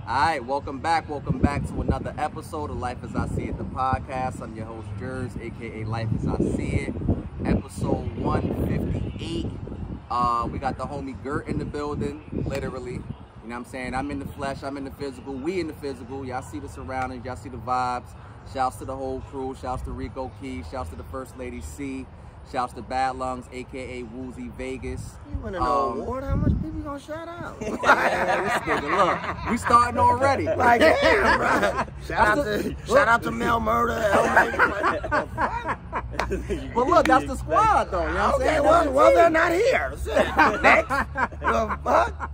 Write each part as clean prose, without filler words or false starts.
Alright, welcome back to another episode of Life As I See It, the podcast. I'm your host, Jerz, aka Life As I See It, episode 158. We got the homie Gert in the building, literally. You know what I'm saying? I'm in the flesh, I'm in the physical, we in the physical. Y'all see the surroundings, y'all see the vibes. Shouts to the whole crew, shouts to Rico Key, shouts to the First Lady C, shouts to Bad Lungs, aka Woozy Vegas. You win an award? How much people you gonna shout out? Man, this nigga, look, we starting already. Like, damn, bro. Shout out to Mel Murder. But look, that's the squad, though. You know what I'm saying? Well, they're not here. Next. The fuck?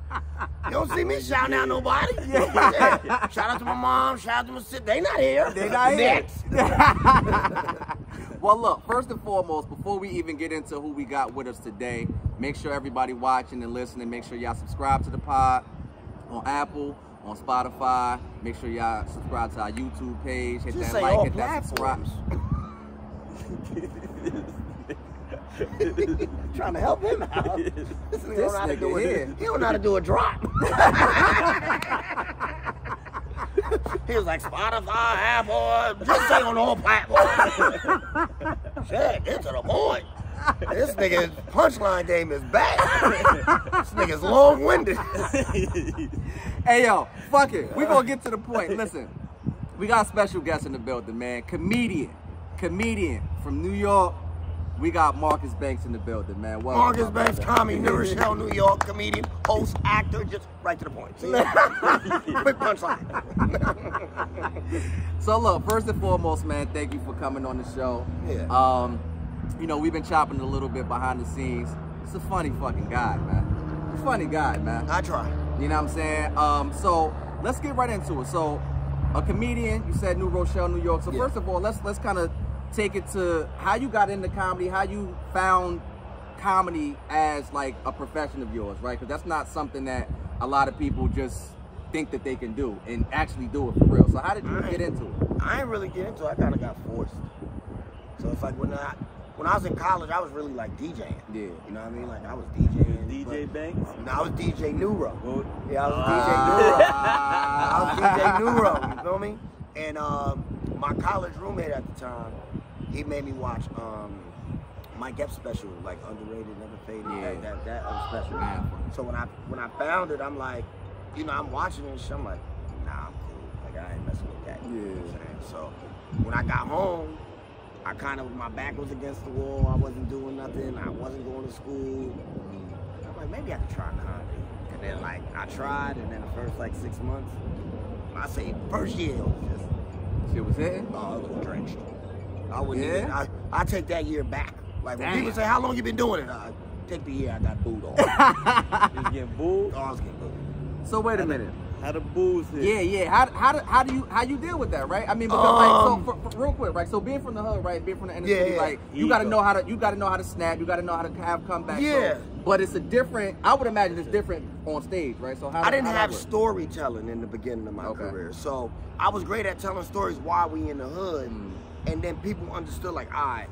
You don't see me shouting out nobody. Yeah. Shout out to my mom. Shout out to my sister. They not here. They not here. Next. Well, look, first and foremost, before we even get into who we got with us today, make sure everybody watching and listening, make sure y'all subscribe to the pod on Apple, on Spotify. Make sure y'all subscribe to our YouTube page. Hit Just that say like, all hit that subscribe. Trying to help him out. This nigga don't know how to do it. He don't know how to do a drop. He was like, Spotify, Apple, just say on all platforms. Shit, get to the point. This nigga's punchline game is bad. This nigga's long-winded. Hey, yo, fuck it. We gonna get to the point. Listen, we got a special guest in the building, man. Comedian from New York. We got Marcus Banks in the building, man. Welcome, Marcus Banks, comedy, New Rochelle, New York, comedian, host, actor, just right to the point. See? Quick punchline. So look, first and foremost, man, thank you for coming on the show. Yeah. You know, we've been chopping a little bit behind the scenes. It's a funny fucking guy, man. He's a funny guy, man. I try. You know what I'm saying? So let's get right into it. So a comedian, you said New Rochelle, New York. So first of all, let's kind of take it to how you got into comedy, how you found comedy as like a profession of yours, right? Because that's not something that a lot of people just think that they can do and actually do it for real. So how did you get into it? I didn't really get into it. I kind of got forced. So it's like when I was in college, I was really like DJing. Yeah. You know what I mean? Like I was DJing. DJ Banks? No, I was DJ Neuro. Oh. Yeah, I was DJ Neuro. I was DJ Neuro, you feel me? And my college roommate at the time, he made me watch Mike Epps special, like Underrated, Never Faded. Yeah. That special. Yeah. So when I found it, I'm like, you know, I'm watching it and shit, I'm like, nah, I'm cool. Like I ain't messing with that. You know what I'm saying? So when I got home, I kind of, my back was against the wall. I wasn't doing nothing. I wasn't going to school. I'm like, maybe I could try comedy. And then like I tried, and then the first like 6 months, I say first year it was just, Shit was hitting? oh, it was drenched. I wouldn't even, I take that year back. Like when people say, how long you been doing it? I take the year I got booed on. You was getting booed? Oh, I was getting booed. So wait a minute. How the booze hit? Yeah. How you deal with that, right? I mean, because like, so for real quick, right? So being from the hood, right? Being from the inner city, like you gotta know how to snap. You gotta know how to have comebacks. Yeah. So, but it's a different. I would imagine it's different on stage, right? So how I didn't how have that work? storytelling in the beginning of my career, so I was great at telling stories while we in the hood, and then people understood like, all right,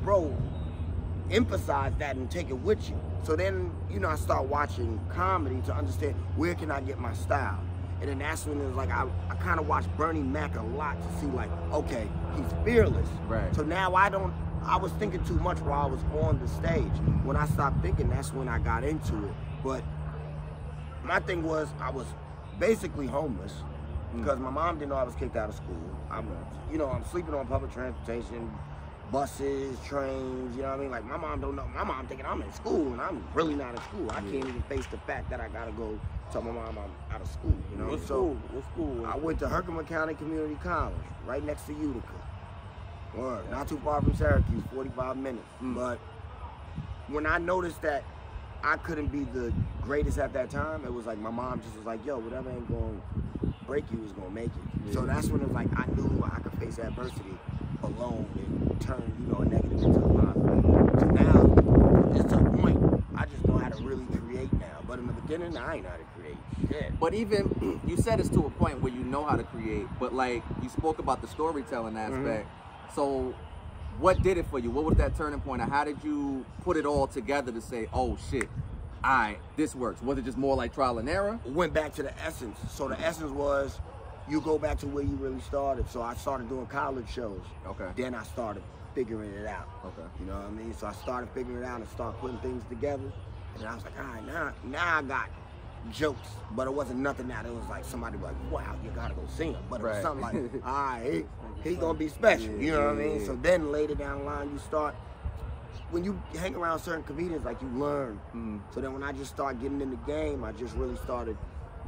bro, emphasize that and take it with you. So then, you know, I start watching comedy to understand where can I get my style. And then that's when it was like, I kind of watched Bernie Mac a lot to see like, okay, he's fearless. Right. So now I was thinking too much while I was on the stage. When I stopped thinking, that's when I got into it. But my thing was, I was basically homeless because my mom didn't know I was kicked out of school. I'm sleeping on public transportation, buses, trains, you know what I mean? Like my mom don't know. My mom thinking I'm in school and I'm really not in school. I can't even face the fact that I gotta go tell my mom I'm out of school, you know? What school? I went to Herkimer County Community College, right next to Utica. Word. Not too far from Syracuse, 45 minutes. But when I noticed that I couldn't be the greatest at that time, it was like my mom just was like, yo, whatever ain't gonna break you is gonna make it. So that's when it was like I knew I could face adversity alone and turn, you know, a negative into a positive. So now, it's to a point, I just know how to really create now. But in the beginning, I ain't know how to create shit. But even, you said it's to a point where you know how to create, but like, you spoke about the storytelling aspect. So, what did it for you? What was that turning point? And how did you put it all together to say, oh shit, all right, this works? Was it just more like trial and error? Went back to the essence. So the essence was you go back to where you really started. So I started doing college shows. Okay. Then I started figuring it out. Okay. You know what I mean? So I started figuring it out and started putting things together. And I was like, all right, now I got jokes. But it wasn't nothing that it was like somebody was like, wow, you gotta go see him. But it was something like, all right, he's gonna be special. You know what I mean? So then later down the line, you start, when you hang around certain comedians, like you learn. So then when I just started getting in the game, I just really started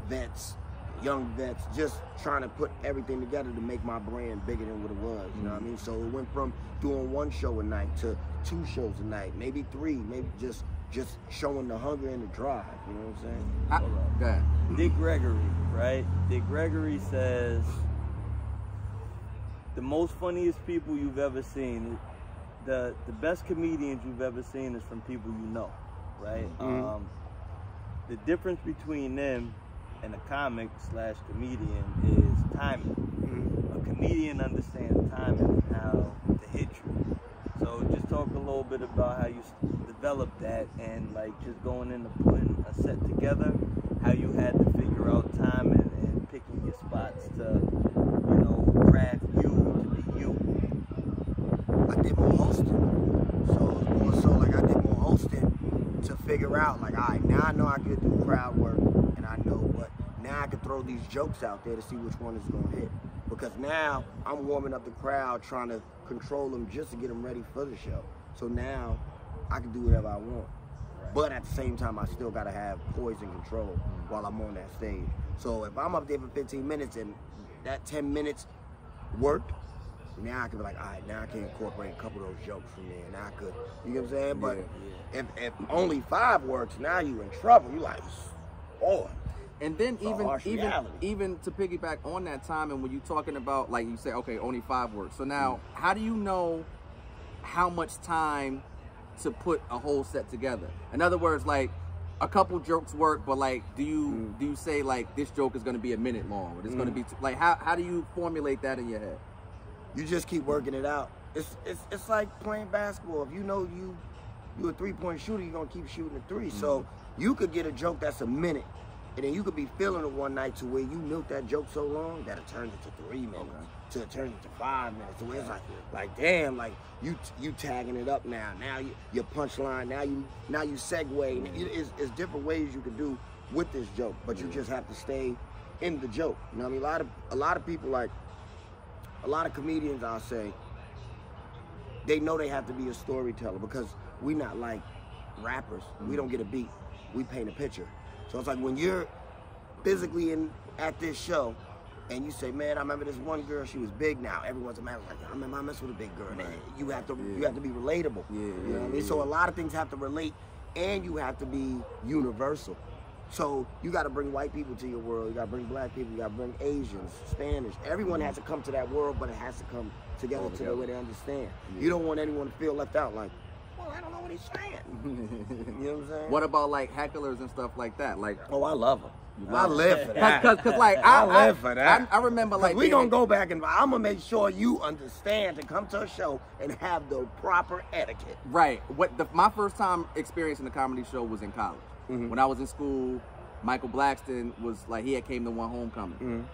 vets, young vets, just trying to put everything together to make my brand bigger than what it was. You know what I mean? So it went from doing 1 show a night to 2 shows a night, maybe 3, maybe just showing the hunger and the drive. You know what I'm saying? Go ahead. Dick Gregory, right? Dick Gregory says the most funniest people you've ever seen, the best comedians you've ever seen is from people you know, right? The difference between them and a comic / comedian is timing. A comedian understands timing and how to hit you. So just talk a little bit about how you developed that, and like just going into putting a set together, how you had to figure out timing and picking your spots to, you know, craft you to be you. I did more hosting. So it was more so like I did more hosting to figure out like, all right, now I know I could do crowd work and I know, but now I can throw these jokes out there to see which one is gonna hit. Because now I'm warming up the crowd, trying to control them just to get them ready for the show. So now I can do whatever I want. But at the same time, I still gotta have poise and control while I'm on that stage. So if I'm up there for 15 minutes and that 10 minutes worked, now I can be like, all right, now I can incorporate a couple of those jokes from there. Now I could, you know what I'm saying? But if only 5 works, now you in trouble. You like, boy. And then even to piggyback on that time, and when you're talking about, like you say, okay, only 5 works. So now, how do you know how much time to put a whole set together? In other words, like a couple jokes work, but like, do you say like this joke is going to be a minute long, or it's going to be like how do you formulate that in your head? You just keep working it out. It's like playing basketball. If you know you're a 3-point shooter, you're gonna keep shooting a 3. So you could get a joke that's a minute. And then you could be feeling it one night to where you milk that joke so long that it turns into 3 minutes, to it turns into 5 minutes. So it's like damn, like you tagging it up now. Now your punchline. Now you segue. It's different ways you can do with this joke, but you just have to stay in the joke. You know what I mean? A lot of people, like a lot of comedians, I'll say, they know they have to be a storyteller because we not like rappers. We don't get a beat. We paint a picture. So it's like when you're physically at this show and you say, man, I remember this one girl, she was big now. Everyone's a man like, I remember I messed with a big girl. Right. You have to be relatable. You know what I mean? So a lot of things have to relate and you have to be universal. So you got to bring white people to your world. You got to bring black people. You got to bring Asians, Spanish. Everyone has to come to that world, but it has to come together to the way they understand. You don't want anyone to feel left out like, well, I don't know what he's saying. You know what I'm saying? What about like hecklers and stuff like that? Like, oh, I love them. I live for that. Cause like I live for that. I remember like we gonna go back and I'm gonna make sure you understand to come to a show and have the proper etiquette. Right. My first time experiencing the comedy show was in college. When I was in school, Michael Blackston was like, he had came to one homecoming.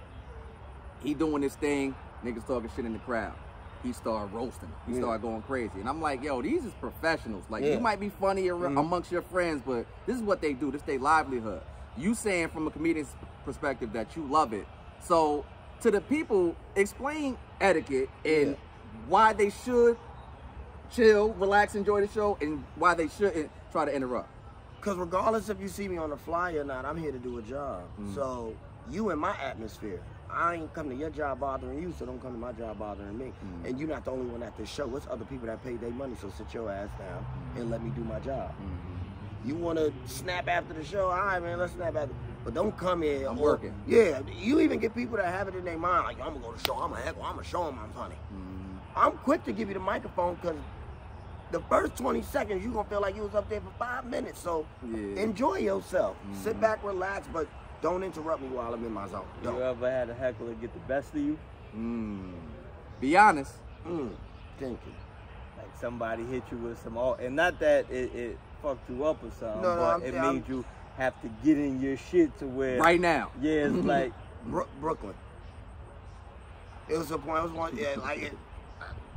He doing this thing, niggas talking shit in the crowd. He started roasting. He started going crazy. And I'm like, yo, these is professionals. Like, you might be funny amongst your friends, but this is what they do. This is their livelihood. You saying from a comedian's perspective that you love it. So to the people, explain etiquette and why they should chill, relax, enjoy the show, and why they shouldn't try to interrupt. Because regardless if you see me on the fly or not, I'm here to do a job. So you in my atmosphere. I ain't come to your job bothering you, so don't come to my job bothering me. And you're not the only one at this show. It's other people that paid their money, so sit your ass down and let me do my job. You want to snap after the show? All right, man, let's snap after. But don't come here. I'm working. Yeah, you even get people that have it in their mind, like, I'm going to go to the show, I'm going to show them I'm funny. I'm quick to give you the microphone because the first 20 seconds, you're going to feel like you was up there for 5 minutes. So enjoy yourself. Sit back, relax, but don't interrupt me while I'm in my zone. You ever had a heckler get the best of you? Be honest. Thank you. Like somebody hit you with some, and not that it fucked you up or something, No, but it made you have to get in your shit to where right now. Yeah, it's like Brooklyn. It was a point. It was one. Yeah, like it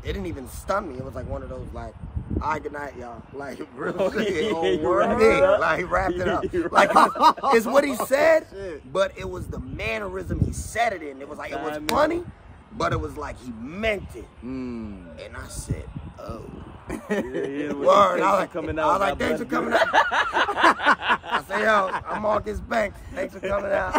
didn't even stun me. It was like one of those like, all right, good night, y'all. Like real shit. Like he wrapped it up. Like it's what he said, but it was the mannerism he said it in. It was like it was funny, but it was like he meant it. And I said, oh. Word. I was like, thanks for coming out. I said, yo, I'm Marcus Banks. Thanks for coming out.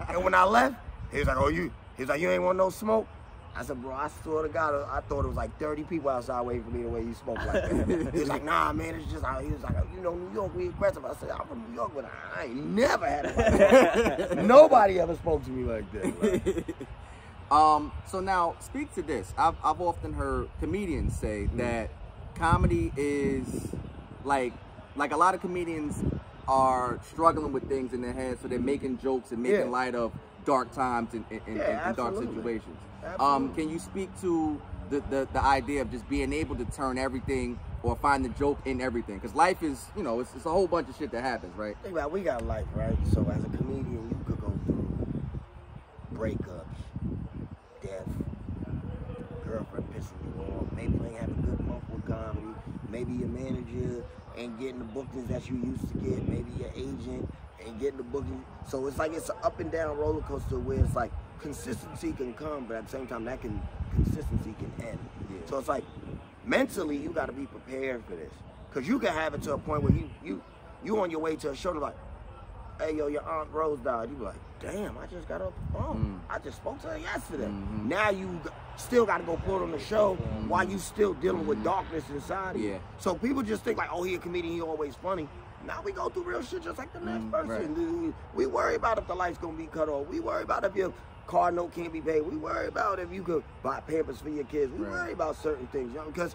And when I left, he was like, he's like, you ain't want no smoke? I said, bro, I swear to God, I thought it was like 30 people outside waiting for me the way you spoke like that. He was like, nah, man, it's just, he was like, you know, New York, we aggressive. I said, I'm from New York, but I ain't never had it like that. Nobody ever spoke to me like that. Like. So now, speak to this. I've often heard comedians say that comedy is like a lot of comedians are struggling with things in their head, so they're making jokes and making light of dark times and dark situations. Can you speak to the idea of just being able to turn everything or find the joke in everything? Because life is, you know, it's a whole bunch of shit that happens, right? Think about it, we got life, right? So as a comedian, you could go through breakups, death, girlfriend pissing you off, maybe you ain't have a good month with comedy, maybe your manager ain't getting the bookings that you used to get, maybe your agent ain't getting the booking. So it's like it's an up and down roller coaster where it's like consistency can come, but at the same time consistency can end. Yeah. So it's like mentally you got to be prepared for this, because you can have it to a point where you on your way to a show and like, hey yo, your Aunt Rose died. You be like, damn, I just got off the phone. I just spoke to her yesterday. Now you still got to go put on the show while you still dealing with darkness inside of you. So people just think like, oh, he a comedian, he always funny. Now we go through real shit just like the next person. Right. We worry about if the light's gonna be cut off. We worry about if your car note can't be paid. We worry about if you could buy Pampers for your kids. We worry about certain things, you know, because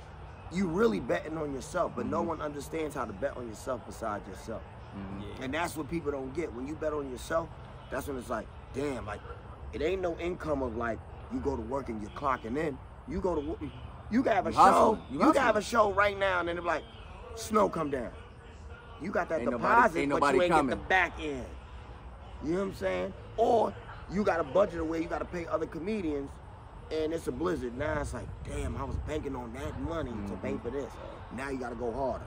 you really betting on yourself, but no one understands how to bet on yourself besides yourself. And that's what people don't get. When you bet on yourself, that's when it's like, damn, like it ain't no income of like you go to work and you're clocking in. You go to you can have a show. You can have a show right now, and then it's like snow come down. You got that deposit, but you ain't get the back end. You know what I'm saying? Or you got a budget where you got to pay other comedians, and it's a blizzard. Now it's like, damn, I was banking on that money to pay for this. Now you got to go harder.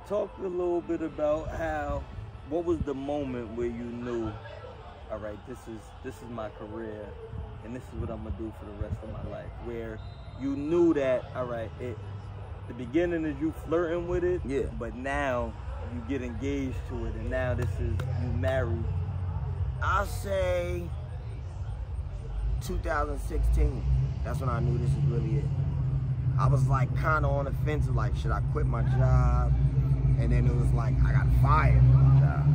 Talk a little bit about what was the moment where you knew, all right, this is my career, and this is what I'm gonna do for the rest of my life. Where you knew that, all right, the beginning is you flirting with it, but now you get engaged to it, and now this is you married. I'll say 2016. That's when I knew this is really it. I was like kind of on the fence of like, should I quit my job? And then it was like, I got fired from my job.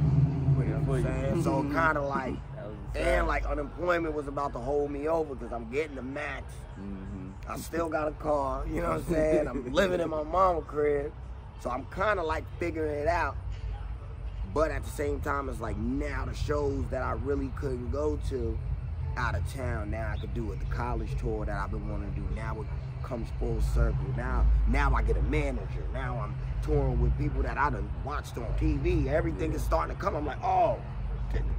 You know what I'm saying? So kind of like, and like unemployment was about to hold me over because I'm getting the max. I still got a car, you know what I'm saying? I'm living in my mama's crib. So I'm kind of like figuring it out. But at the same time, it's like now the shows that I really couldn't go to out of town, now I could do it. The college tour that I've been wanting to do, now it comes full circle. Now I get a manager. Now I'm touring with people that I done watched on TV. Everything is starting to come. I'm like, oh,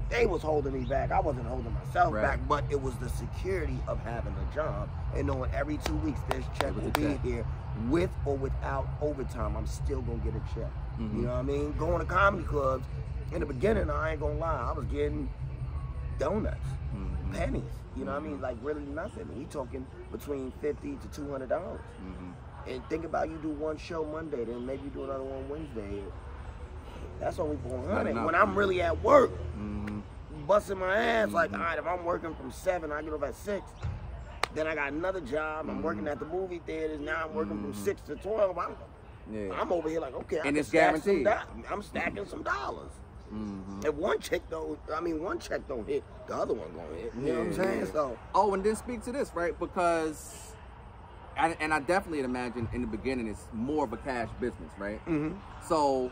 they was holding me back. I wasn't holding myself back, but it was the security of having a job and knowing every 2 weeks this check will be here. With or without overtime, I'm still gonna get a check. You know what I mean? Going to comedy clubs, in the beginning, I ain't gonna lie, I was getting donuts, pennies. You know what I mean? Like really nothing. We talking between $50 to $200. And think about you do one show Monday, then maybe you do another one Wednesday. That's only $400. When I'm really at work, busting my ass, like, all right, if I'm working from 7, I get off at 6. Then I got another job. I'm working at the movie theaters. Now I'm working from 6 to 12. I'm over here like, okay, and it's guaranteed. I'm stacking some dollars. If one check don't hit, the other one gonna hit. You know what I'm saying? So. Oh, and then speak to this, right? Because, and I definitely imagine in the beginning it's more of a cash business, right? So,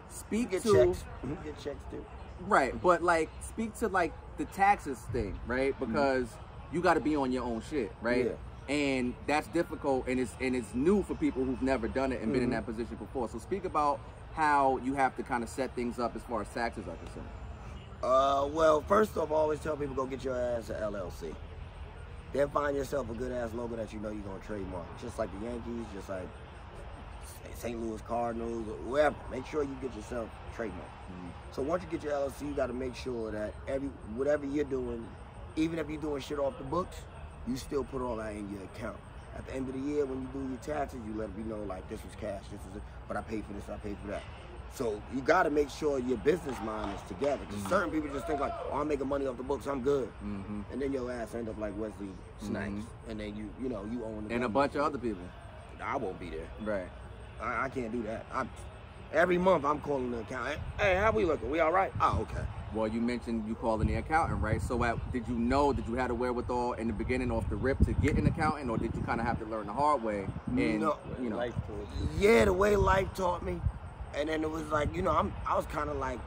speak to checks. You get checks too. Right, but like speak to like the taxes thing, right? Because you got to be on your own shit, right? And that's difficult, and it's new for people who've never done it and been in that position before. So speak about how you have to kind of set things up as far as taxes are concerned. Well, first off, I always tell people go get your ass an LLC. Then find yourself a good ass logo that you know you're gonna trademark. Just like the Yankees, just like St. Louis Cardinals, or whoever. Make sure you get yourself trademark. So once you get your LLC, you got to make sure that whatever you're doing, even if you're doing shit off the books, you still put all that in your account. At the end of the year, when you do your taxes, you let me know, like, this was cash, this is it, but I paid for this, I paid for that. So you got to make sure your business mind is together. Because certain people just think like, oh, I'm making money off the books, I'm good. And then your ass end up like Wesley Snipes. And then you own the and a bunch of other people. I won't be there. Right. I can't do that. Every month I'm calling the accountant. Hey, how we looking? We all right? Oh, okay. Well, you mentioned you calling the accountant, right? So did you have the wherewithal in the beginning off the rip to get an accountant, or did you kind of have to learn the hard way? And, Life taught you. Yeah, the way life taught me. And then it was like, I was kind of like,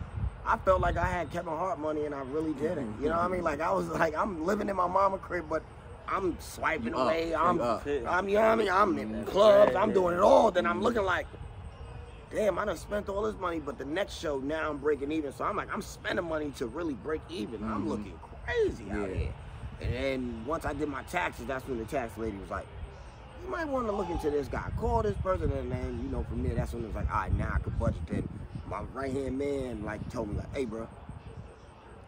I felt like I had Kevin Hart money and I really didn't. You know what I mean? Like, I was like, I'm living in my mama crib, but I'm swiping away. I'm you know what I mean? I'm in clubs. I'm doing it all. Then I'm looking like, damn, I done spent all this money, but the next show, now I'm breaking even. So I'm like, I'm spending money to really break even. I'm looking crazy out here. And then once I did my taxes, that's when the tax lady was like, you might want to look into this guy. Call this person, and then, from there, that's when it was like, all right, now I could budget. Then my right-hand man, like, told me, like, hey, bro,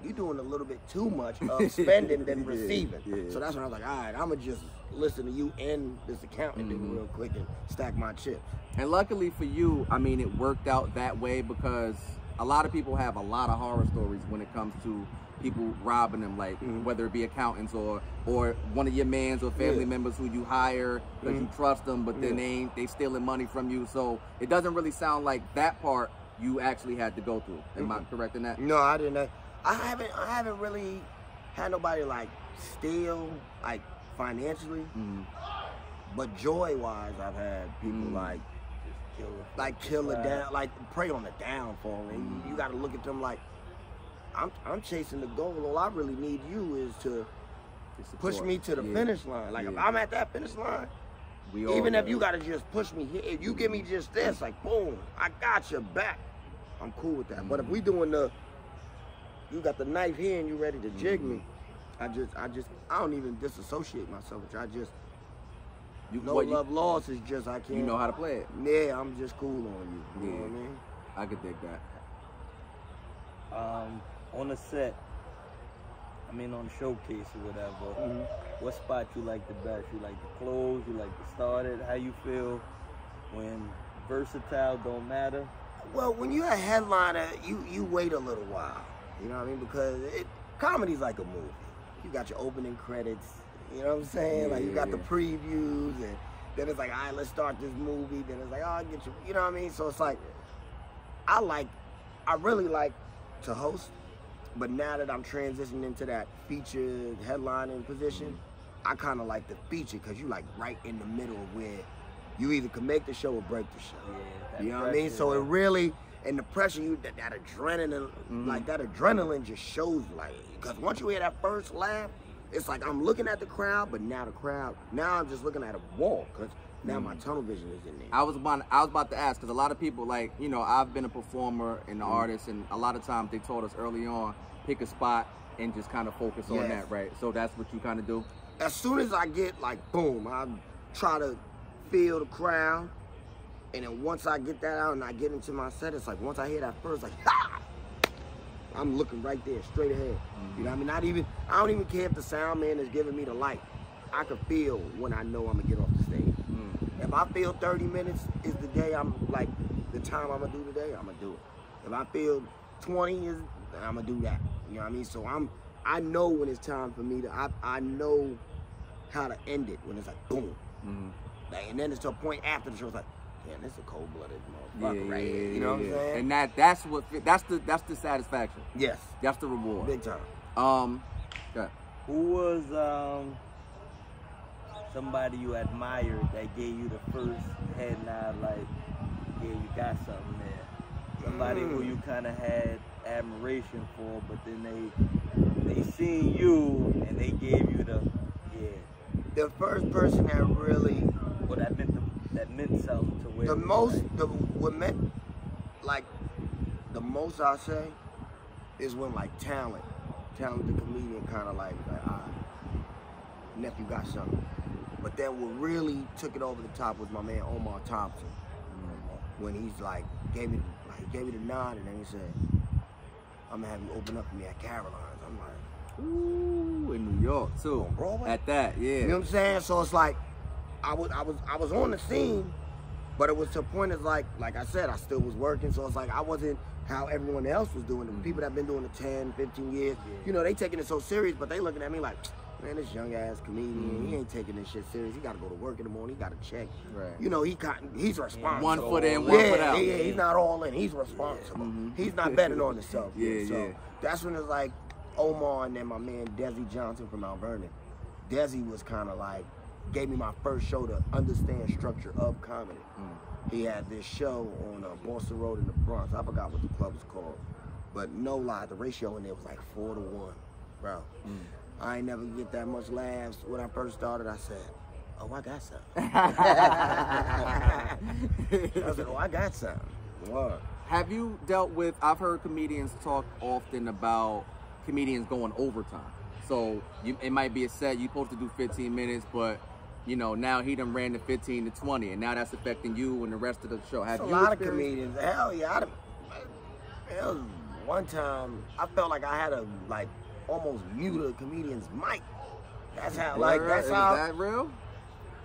you doing a little bit too much of spending than receiving. So that's when I was like, all right, I'm going to just listen to you and this accountant real quick and stack my chips. And luckily for you, I mean, it worked out that way, because a lot of people have a lot of horror stories when it comes to people robbing them, like whether it be accountants or one of your mans or family members who you hire because you trust them, but then they stealing money from you. So it doesn't really sound like that part you actually had to go through. Am I correct in that? No, I didn't. I haven't really had nobody like steal like financially, but joy wise, I've had people like kill it down, like prey on the downfall, and you got to look at them like, I'm chasing the goal. All I really need you is to push me to the finish line. Like if I'm at that finish line, even if you gotta just push me here, if you give me just this, like boom, I got your back. I'm cool with that. But if we doing you got the knife here and you ready to jig me, I don't even disassociate myself with you. I just love loss is just I can't. You know how to play it. Yeah, I'm just cool on you. You know what I mean? I could dig that. On the set, on the showcase or whatever, what spot you like the best? You like to close? You like to start it? How you feel when versatile don't matter? Well, when you're a headliner, you wait a little while. You know what I mean? Because comedy's like a movie. You got your opening credits. You know what I'm saying? Like you got the previews, and then it's like, all right, let's start this movie. Then it's like, oh, I'll get you. You know what I mean? So it's like, I really like to host, but now that I'm transitioning into that featured headlining position, I kind of like the feature because you like right in the middle of where you either can make the show or break the show. You know what I mean? So it really, and the pressure, that adrenaline, like that adrenaline just shows like, because once you hear that first laugh, it's like I'm looking at the crowd, but now I'm just looking at a wall because now my tunnel vision is in there. I was about to ask, because a lot of people, like, I've been a performer and an artist, and a lot of times they told us early on, pick a spot and just kind of focus on that, right? So that's what you kind of do? As soon as I get, like, boom, I try to feel the crowd, and then once I get that out and I get into my set, it's like, once I hear that first, like, ha! I'm looking right there, straight ahead. You know what I mean? I don't even care if the sound man is giving me the light. I can feel when I know I'm gonna get off the stage. If I feel 30 minutes is the day I'm like, the time I'm gonna do today, I'm gonna do it. If I feel 20 is, I'm gonna do that. You know what I mean? So I know when it's time for me to, I know how to end it when it's like, boom. Like, and then it's to a point after the show, it's like, damn, this is a cold-blooded motherfucker right here. You know what I'm saying? And that's the satisfaction. Yes. That's the reward. Big time. Who was somebody you admired that gave you the first head nod, like, yeah, you got something there? Somebody who you kind of had admiration for, but then they seen you and they gave you the, The first person that really, Well, that meant something to where the most I say is when like talented comedian kind of like all right, nephew got something. But then what really took it over the top was my man Omar Thompson. When he's like gave me the nod and then he said, I'm gonna have you open up for me at Caroline's. I'm like, ooh, in New York too. On Broadway? At that, yeah. You know what I'm saying? So it's like I was on the scene, but it was to a point as like I said, I still was working, so it's like I wasn't how everyone else was doing it. The people that been doing it 10, 15 years, you know, they taking it so serious, but they looking at me like, man, this young ass comedian, he ain't taking this shit serious. He gotta go to work in the morning, he gotta check. Right. You know, he's responsible. One foot in, one foot out. Yeah, he's not all in, he's responsible. He's not betting on himself. So that's when it's like Omar and then my man Desi Johnson from Mount Vernon. Desi was kind of like, gave me my first show to understand structure of comedy. He had this show on Boston Road in the Bronx. I forgot what the club was called. But no lie, the ratio in there was like 4-to-1, bro. I ain't never get that much laughs. When I first started, I said, oh, I got something. I said, oh, I got something. What? Have you dealt with, I've heard comedians talk often about comedians going overtime. So it might be a set, you're supposed to do 15 minutes, but you know, now he done ran to 15 to 20, and now that's affecting you and the rest of the show. Have you a lot of comedians, hell yeah. There was one time, I felt like I had to like almost mute a comedian's mic. That's how, like, that's how. Is that real?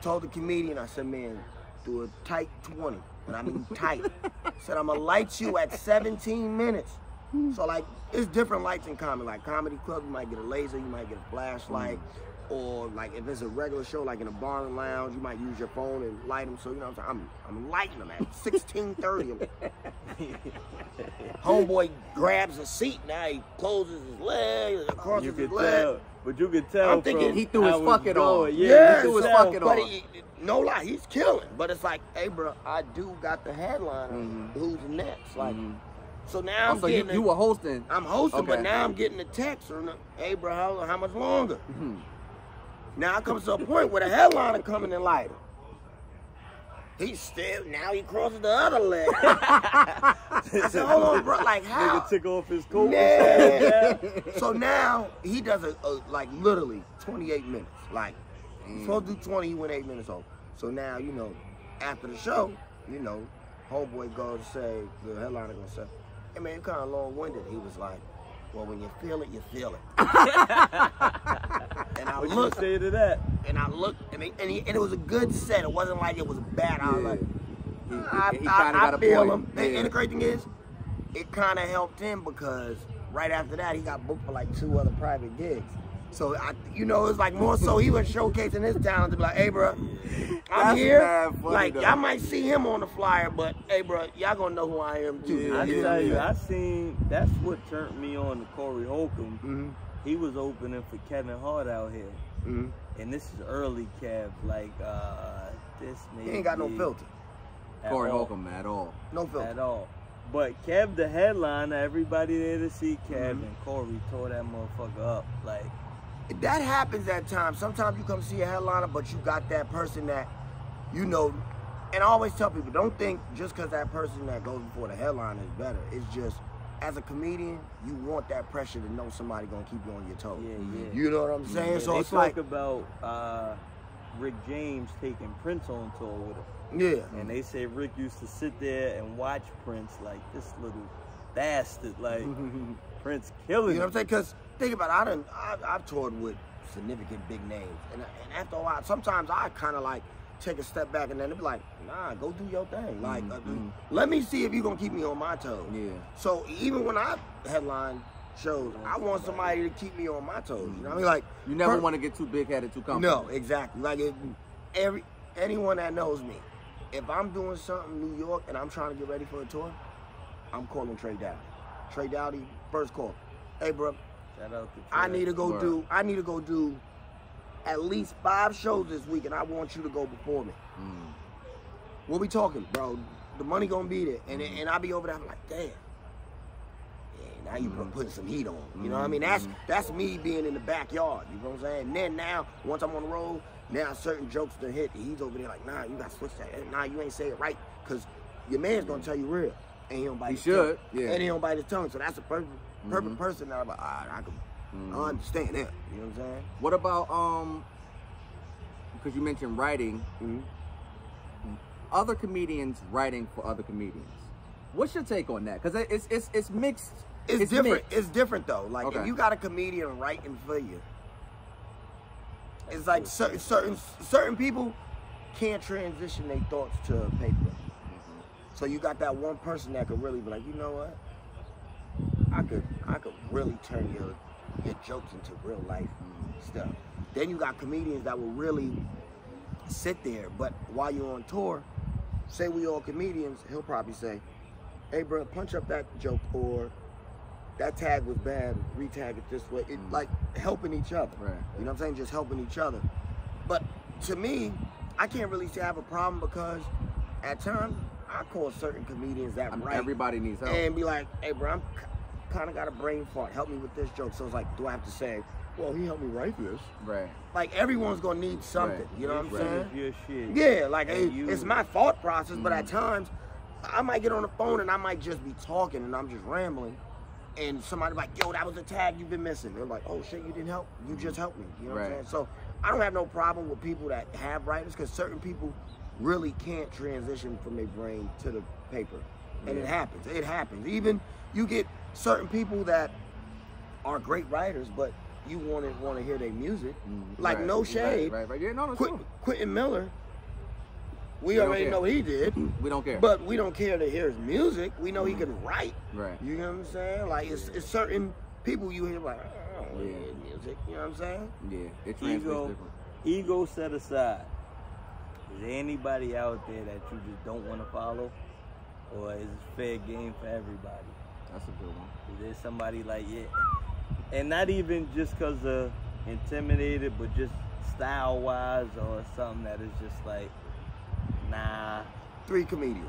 Told the comedian, I said, man, do a tight 20, and I mean tight. Said, I'm gonna light you at 17 minutes. So like, it's different lights in comedy. Like comedy club, you might get a laser, you might get a flashlight, or like if it's a regular show, like in a bar and lounge, you might use your phone and light them. So you know what I'm saying? I'm lighting them at 16:30. Homeboy grabs a seat. Now he closes his leg, crosses his leg. But you could tell. I'm thinking he threw his fucking on. Yeah, he threw his fucking on. No lie, he's killing. But it's like, hey, bro, I do got the headliner. Who's next? Like. So now I'm getting. You were hosting. I'm hosting, but now I'm getting a text from, hey, bro, how much longer? Now it comes to a point where the headliner coming in lighter. He's still, now he crosses the other leg. I said, hold on, bro, like how? Nigga took off his coat. Yeah. So now he does like literally 28 minutes. Like, he's supposed to do 20, he went 8 minutes over. So now, you know, after the show, you know, homeboy goes to say, the headliner gonna say, hey man, kind of long-winded. He was like, well, when you feel it, you feel it. And I looked to that. And I looked, and it was a good set. It wasn't like it was bad. I was like, I feel him. And the great thing is, it kind of helped him because right after that, he got booked for like 2 other private gigs. So, you know, it was like more so he was showcasing his talent to be like, hey, bro, I'm here. Like, y'all might see him on the flyer, but, hey, bro, y'all gonna know who I am, too. Yeah, I tell you, I seen, that's what turned me on to Corey Holcomb. He was opening for Kevin Hart out here. And this is early Kev, like, this maybe. He ain't got no filter. Corey Holcomb at all. No filter. At all. But Kev, the headliner, everybody there to see Kev, and Corey tore that motherfucker up. Like, that happens at times. Sometimes you come see a headliner, but you got that person that, you know, and I always tell people, don't think just because that person that goes before the headliner is better. It's just, as a comedian, you want that pressure to know somebody gonna keep you on your toes. You know what I'm saying? Yeah, so it's they like talk about Rick James taking Prince on tour with him. Yeah. And they say Rick used to sit there and watch Prince like this little bastard, like Prince killing him. You know what I'm saying? Because think about it, I've toured with significant big names, and after a while, sometimes I kind of like take a step back, and then they be like, nah, go do your thing. Like, let me see if you're gonna keep me on my toes. Yeah. So even when I headline shows, I want somebody to keep me on my toes. You know what I mean? Like, you never want to get too big-headed, too comfortable. No, exactly. Like anyone that knows me, if I'm doing something in New York and I'm trying to get ready for a tour, I'm calling Trey Dowdy. Trey Dowdy, first call. Hey, bro, shout out to Trey. I need to go do at least 5 shows this week, and I want you to go before me. What we talking, bro? The money gonna be there, and I'll be over there. I'm like, damn. Yeah, now you putting some heat on. You know what I mean? That's me being in the backyard. You know what I'm saying? And then now, once I'm on the road, Now certain jokes done hit. He's over there like, nah, you got to switch that. Nah, you ain't say it right. Because your man's going to tell you real. And he don't bite his tongue. Yeah. And he don't bite his tongue. So that's a perfect person that I'm like, I understand that. You know what I'm saying? What about, because you mentioned writing, other comedians writing for other comedians. What's your take on that? Because it's mixed. It's different. Mixed. It's different though. Like okay. if you got a comedian writing for you, it's like certain people can't transition their thoughts to paper. So you got that one person that could really be like, you know what? I could really turn your jokes into real life stuff. Then you got comedians that will really sit there, but while you're on tour, say we all comedians, he'll probably say, hey bro, punch up that joke, or that tag was bad, retag it this way. It like helping each other. Right. You know what I'm saying? Just helping each other. But to me, I can't really say I have a problem because at times I call certain comedians that write. Everybody needs help. And be like, hey bro, I'm kind of got a brain fart. Help me with this joke. So it's like, do I have to say, well, he helped me write this? Right. Like everyone's gonna need something. Right. You know what I'm saying? Your shit. Yeah, like it's my thought process, but at times I might get on the phone and I might just be talking and I'm just rambling, and somebody like, yo, that was a tag you've been missing. They're like, oh shit, you didn't help. You just helped me. You know what I'm saying? So I don't have no problem with people that have writers, because certain people really can't transition from their brain to the paper, and it happens. It happens. Even you get certain people that are great writers, but you want to hear their music. Like no shade. Right. Yeah, no, true. Quentin Miller. We already know what he did. We don't care. But we don't care to hear his music. We know he can write. Right. You know what I'm saying? Like it's certain people you hear like, I don't want to hear his music. You know what I'm saying? Yeah. It translates different. Ego set aside. Is there anybody out there that you just don't want to follow? Or is it fair game for everybody? That's a good one. Is there somebody like, and not even just because of intimidated, but just style-wise or something that is just like, nah. 3 comedians.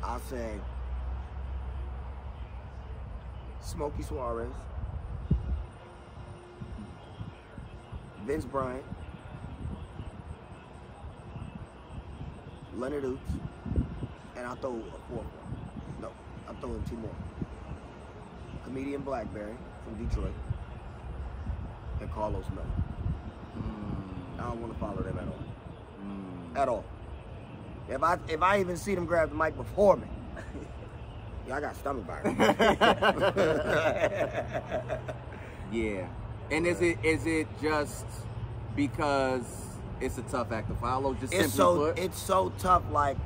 I'll say Smokey Suarez, Vince Bryant, Leonard Oots, and I'll throw a 4th one. No, I'll throw in 2 more. Comedian Blackberry from Detroit, and Carlos Miller. I don't want to follow them at all. At all. If I even see them grab the mic before me, I got stomach virus. Yeah. And is it just because it's a tough act to follow? Just simply put? It's so tough. Like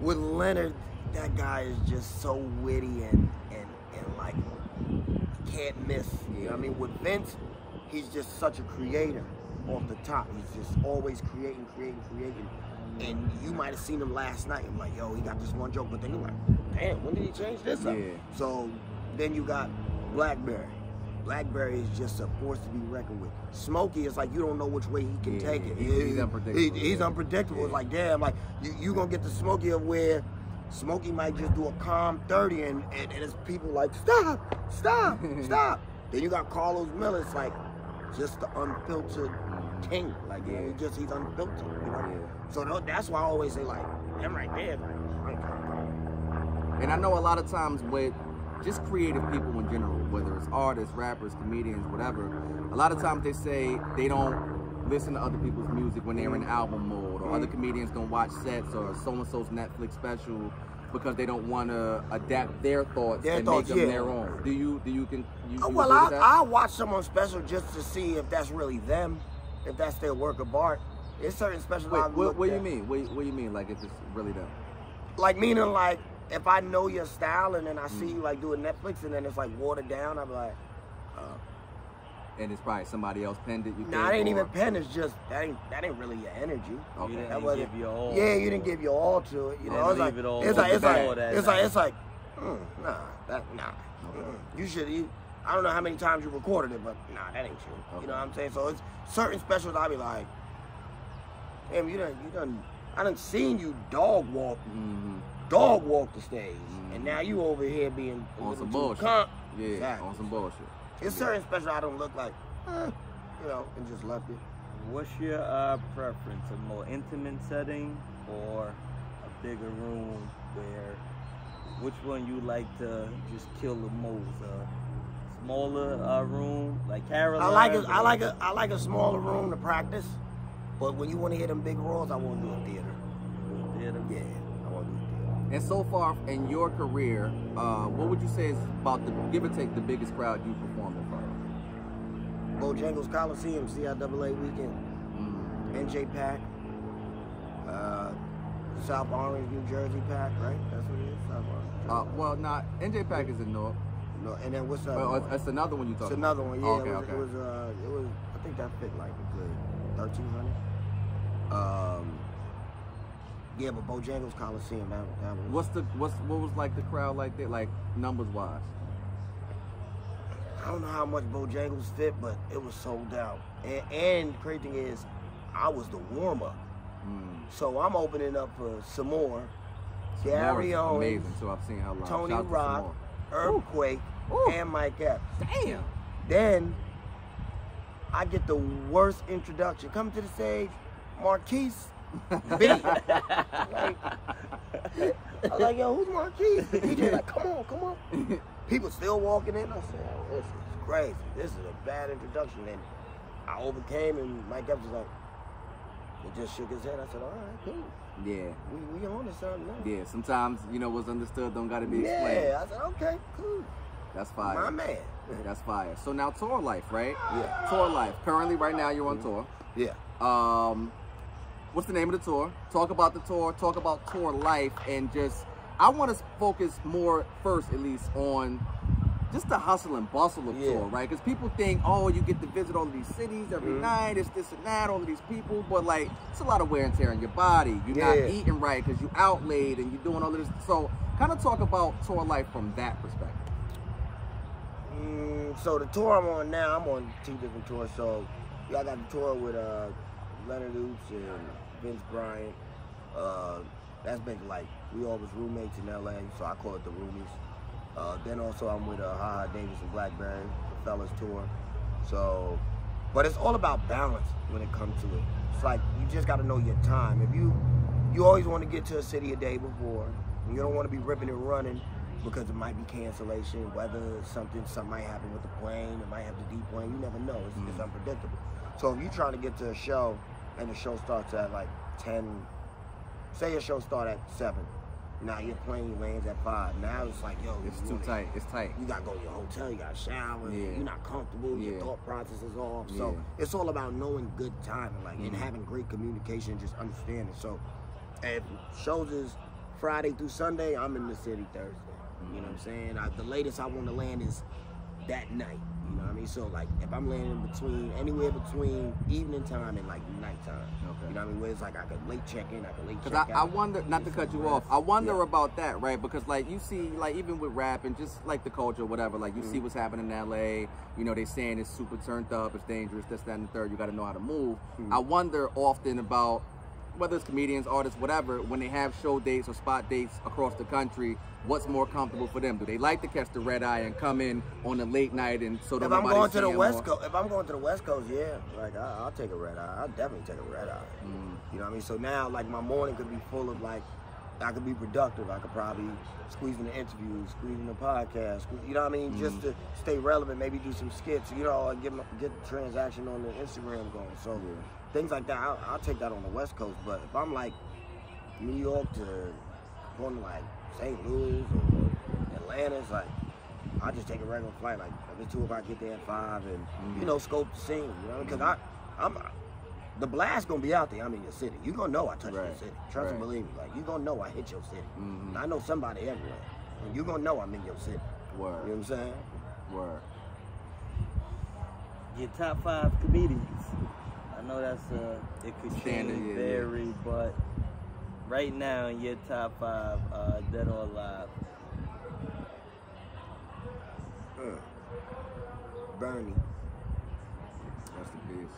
with Leonard, that guy is just so witty and like can't miss. You know what I mean? With Vince, he's just such a creator off the top. He's just always creating. And you might have seen him last night. I'm like, yo, he got this one joke, but then you're like, damn, when did he change this up? Yeah. So then you got Blackberry. Blackberry is just a force to be reckoned with. Smokey is like, you don't know which way he can take it. He's unpredictable. He's unpredictable. It's like, damn, like you gonna get the Smokey of where Smokey might just do a calm 30 and it's people like, stop. Then you got Carlos Miller. It's like just the unfiltered king. Like, he's unfiltered, you know? Yeah. So that's why I always say, like, them right there, like, and I know a lot of times with just creative people in general, whether it's artists, rappers, comedians, whatever, a lot of times they say they don't listen to other people's music when they're in album mode, or other comedians don't watch sets or so-and-so's Netflix special because they don't want to adapt their thoughts make them their own. Do you well, I watch someone special just to see if that's really them, if that's their work of art. There's certain special. Wait, what do you mean? What do you mean? Like if it's really them? Like meaning like if I know your style and then I see you like doing Netflix and then it's like watered down, I'm like, and it's probably somebody else penned it. Nah, it ain't even penned. It's just that ain't really your energy. Okay. You That didn't give your all. Yeah, you didn't give your all to it. You know, it's like, nah. You should. I don't know how many times you recorded it, but nah, that ain't you. Okay. You know what I'm saying? So it's certain specials. I be like, damn, you done. I done seen you dog walk the stage, and now you over here being on some bullshit. Exactly. On some bullshit. It's certain special I don't look like, you know, and just left it. What's your preference? A more intimate setting or a bigger room? Which one you like to just kill the most? Smaller room, like Carolina. I like a smaller room to practice, but when you want to hit them big rolls, I want to do a theater. Theater? Yeah, I want to do a theater. And so far in your career, what would you say is about the give or take the biggest crowd you performed in front of? Bojangles Coliseum, CIAA weekend, NJ Pack, South Orange, New Jersey Pack, right? That's what it is. South Orange. Well, not NJ Pack is in North. No, and then what's that? Well, it's another one you talking about. It's another about. one, yeah. Oh, okay. It was. I think that fit like a good 1,300. Yeah, but Bojangles Coliseum, that was. What was like the crowd like that, like numbers wise? I don't know how much Bojangles fit, but it was sold out. And the crazy thing is, I was the warm up. So I'm opening up for some more. Gary Owens, amazing. So I've seen how long. Tony Rock, Earthquake, and Mike Epps. Damn. Then I get the worst introduction. Come to the stage, Marquise B. I was like, yo, who's Marquise? The DJ like, come on. People still walking in. I said, oh, this is crazy. This is a bad introduction. And I overcame, and Mike Epps was like, he just shook his head. I said, all right, cool. Yeah. We on to something now. Yeah, sometimes, what's understood don't got to be explained. Yeah, I said, okay, cool. That's fire. My man. That's fire. So now tour life, right? Yeah. Tour life. Currently, right now, you're on tour. Yeah. What's the name of the tour? Talk about the tour. Talk about tour life. And I want to focus more, first at least, on just the hustle and bustle of tour, right? Because people think, oh, you get to visit all of these cities every night, it's this and that, all of these people, but like, it's a lot of wear and tear on your body. You're not eating right because you out late and you're doing all of this. So kind of talk about tour life from that perspective. So the tour I'm on now, I'm on 2 different tours. So I got the tour with Leonard Oops and Vince Bryant. That's been like, we all was roommates in LA, so I call it the Roomies. Then also I'm with HaHa Davis and Blackberry, the Fellas tour. So, but it's all about balance when it comes to it. It's like, you just got to know your time. If you always want to get to a city a day before, and you don't want to be ripping and running because it might be cancellation, whether something might happen with the plane, it might have to deplane, you never know, it's unpredictable. So if you're trying to get to a show, and the show starts at like 10, say your show start at 7, now your plane lands at 5. Now it's like, yo, it's too tight. It's tight. You gotta go to your hotel. You gotta shower. Yeah. You're not comfortable. Your thought process is off. So it's all about knowing good timing, like, and having great communication, and just understanding. So if shows is Friday through Sunday, I'm in the city Thursday. You know what I'm saying? The latest I want to land is that night. You know what I mean? So like, if I'm landing anywhere between evening time and like nighttime. Okay. You know what I mean? Where it's like I could late check in, I could late check out. Because I wonder, not to cut you off, I wonder about that, right? Because like you see, like even with rap and just like the culture, whatever, like you see what's happening in LA, they saying it's super turned up, it's dangerous, this, that, and the third, you got to know how to move. I wonder often about whether it's comedians, artists, whatever, when they have show dates or spot dates across the country, what's more comfortable for them? Do they like to catch the red eye and come in on a late night and so that if I'm going to the West Coast, yeah, like I'll take a red eye. I'll definitely take a red eye. You know what I mean? So now, like, my morning could be full of, like, I could be productive. I could probably squeeze in the interviews, squeeze in the podcast. You know what I mean? Just to stay relevant, maybe do some skits. And get the transaction on the Instagram going. So things like that, I'll take that on the West Coast. But if I'm like New York to going to like St. Louis or Atlanta, it's like I just take a regular flight. Like if it's 2 o'clock, get there at 5, and scope the scene. You know, because I'm. The blast gonna be out there. I'm in your city. You gonna know I touched your city. Trust and believe me. Like, you gonna know I hit your city. And I know somebody everywhere. And you gonna know I'm in your city. Word. You know what I'm saying? Word. Your top 5 comedians. I know that's it could change, vary, but right now in your top 5, dead or alive. Bernie. Rest in peace.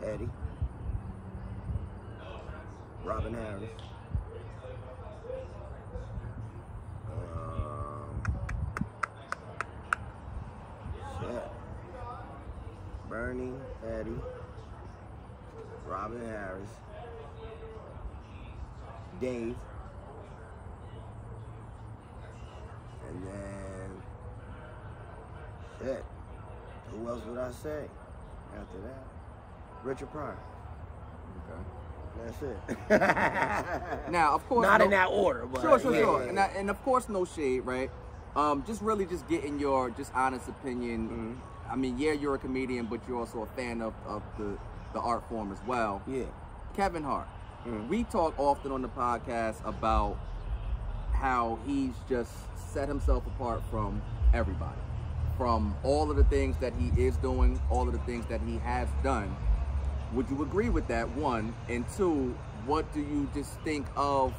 Eddie, Robin Harris, Bernie, Bernie, Eddie, Robin Harris, Dave, and then shit. Who else would I say after that? Richard Pryor. Okay. That's it. Now, of course, not in that order, but sure. And of course, no shade, right? Just really just getting your just honest opinion. Mm-hmm. I mean, yeah, you're a comedian, but you're also a fan of the art form as well. Yeah. Kevin Hart. Mm-hmm. We talk often on the podcast about how he's just set himself apart from everybody, from all of the things that he is doing, all of the things that he has done. Would you agree with that, one? And two, what do you just think of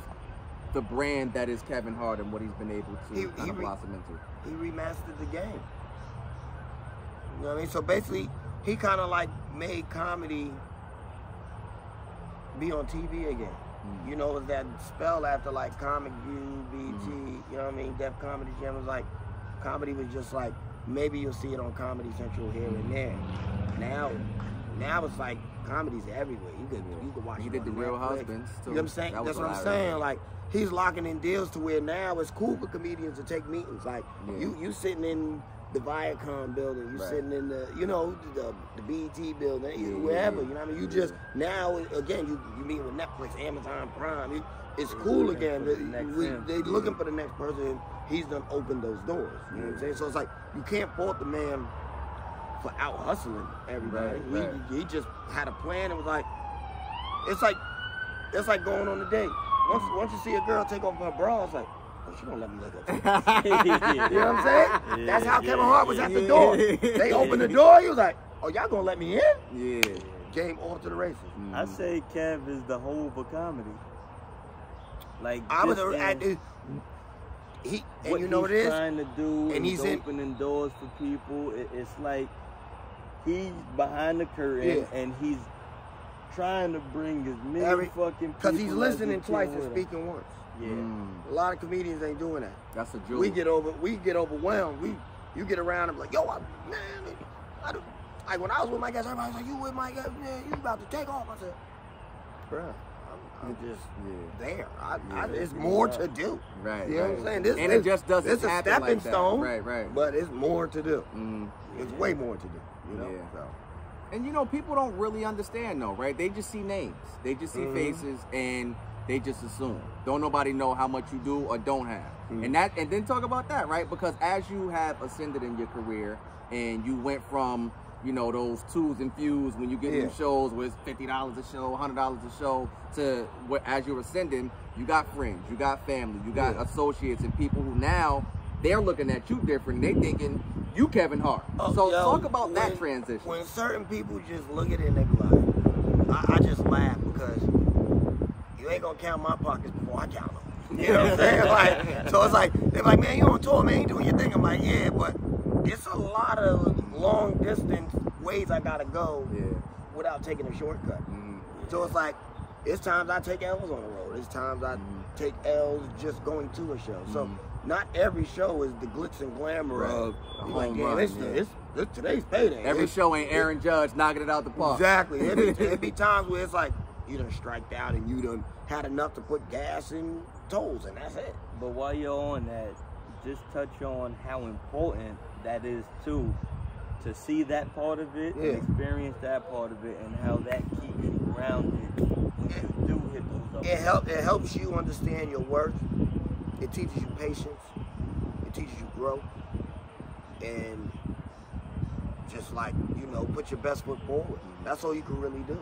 the brand that is Kevin Hart and what he's been able to kind of blossom into? He remastered the game. You know what I mean? So basically, he kind of like made comedy be on TV again. You know, it was that spell after like Comic View, BT, you know what I mean? Def Comedy Jam was like, comedy was just like, maybe you'll see it on Comedy Central here and there. Now it's like, comedy's everywhere. You could watch it. He did The Real Husbands too. You know what I'm saying? That's what I'm saying. Like, he's locking in deals to where now it's cool for comedians to take meetings. Like, you sitting in the Viacom building, you sitting in the, you know, the BET building, wherever, you know what I mean? You just, now, again, you meet with Netflix, Amazon Prime, it's cool again. They looking for the next person, and he's done opened those doors, you know what I'm saying? So it's like, you can't fault the man for out hustling everybody. He just had a plan and was like, it's like going on a date. Once you see a girl take off her bra, it's like, oh, she don't let me look at her. You know what I'm saying? That's how Kevin Hart was at the door. They opened the door, he was like, oh, y'all gonna let me in? Yeah. Game off to the races. I say Kev is the whole of comedy. Like, I was you know what it is? Trying to do, and he's opening doors for people. It's like he's behind the curtain and he's trying to bring as many fucking people. Because he's listening twice and speaking once. Yeah. A lot of comedians ain't doing that. That's a joke. We get overwhelmed. You get around and be like, yo, like when I was with my guys, everybody was like, you with my guys? Yeah, you about to take off. I said, bruh, I'm just there. It's more to do. Right. You know what I'm saying? And it just doesn't happen. It's a stepping like stone. Right. But it's more to do. It's way more to do. You know? Yeah. So. And you know, people don't really understand though, right? They just see names. They just see faces and they just assume. Don't nobody know how much you do or don't have. And then talk about that, right? Because as you have ascended in your career and you went from, you know, those twos and fews when you get new shows where it's $50 a show, $100 a show, to what, as you're ascending, you got friends, you got family, you got associates and people who now they're looking at you different. They thinking you Kevin Hart. So talk about that transition. When certain people just look at it and they be like, I just laugh because you ain't gonna count my pockets before I count them. You know what I'm saying? Like, so it's like, they're like, man, you on tour, man, you doing your thing. I'm like, yeah, but it's a lot of long distance ways I gotta go without taking a shortcut. So it's like, it's times I take L's on the road. It's times I take L's just going to a show. So not every show is the glitz and glamour of like, it's today's payday. Every show ain't Aaron Judge knocking it out the park. Exactly. It'd be times where it's like, you done striked out and you done had enough to put gas in tolls and that's it. But while you're on that, just touch on how important that is too, to see that part of it and experience that part of it and how that keeps you grounded when you do hit those up. It helps you understand your worth. It teaches you patience. It teaches you growth. And just like, you know, put your best foot forward. That's all you can really do.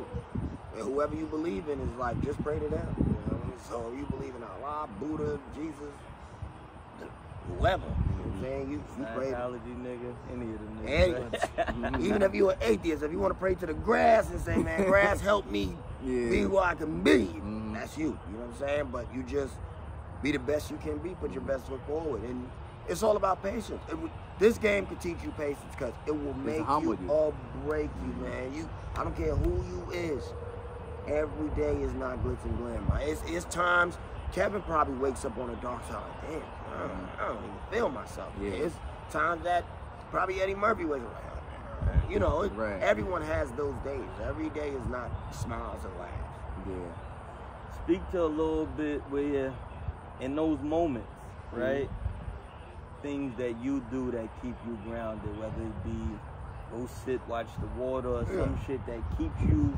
And whoever you believe in is like, just pray to them. You know what I mean? So you believe in Allah, Buddha, Jesus, whoever. You know what I'm saying? You pray. Nigga, any of them niggas. Even if you're an atheist, if you want to pray to the grass and say, man, grass, help me be who I can be, that's you. You know what I'm saying? But you just be the best you can be, put your best foot forward. And it's all about patience. This game can teach you patience because it will make you or break you, man. I don't care who you is. Every day is not glitz and glamour. It's times Kevin probably wakes up on a dark side like, damn, I don't even feel myself. It's times that probably Eddie Murphy wakes up like, oh, man, you know, Right. everyone has those days. Every day is not smiles and laughs. Yeah. Speak to a little bit where, in those moments, right? Things that you do that keep you grounded, whether it be go sit, watch the water, or some shit that keeps you,